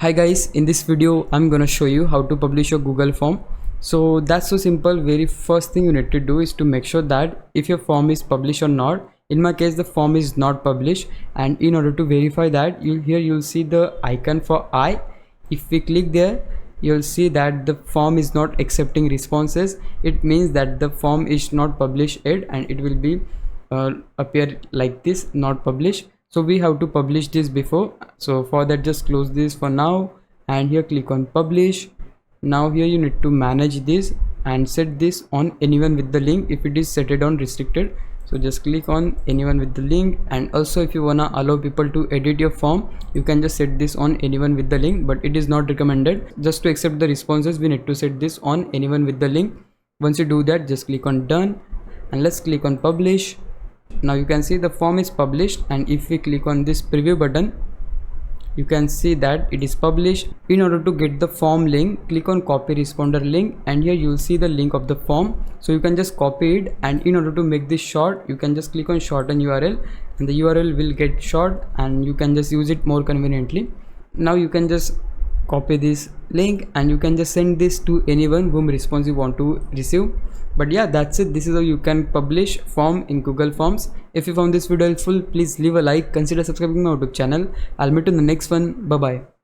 Hi guys, in this video I'm gonna show you how to publish your Google form. So that's so simple. Very first thing you need to do is to make sure that if your form is published or not. In my case the form is not published, and in order to verify that, you'll see the icon for I. If we click there, you'll see that the form is not accepting responses. It means that the form is not published yet, and it will be appear like this, not published. So we have to publish this before. So for that, just close this for now, and here click on publish. Now here you need to manage this and set this on anyone with the link if it is set it on restricted. So just click on anyone with the link, and also if you wanna allow people to edit your form, you can just set this on anyone with the link, but it is not recommended. Just to accept the responses, we need to set this on anyone with the link. Once you do that, just click on done, and let's click on publish. Now you can see the form is published, and if we click on this preview button, you can see that it is published. In order to get the form link, click on copy responder link, and here you'll see the link of the form. So you can just copy it, and in order to make this short, you can just click on shorten URL, and the URL will get short, and you can just use it more conveniently. Now you can just copy this link, and you can just send this to anyone whom response you want to receive. But yeah, that's it. This is how you can publish form in Google Forms. If you found this video helpful, please leave a like, consider subscribing my YouTube channel. I'll meet you in the next one. Bye bye.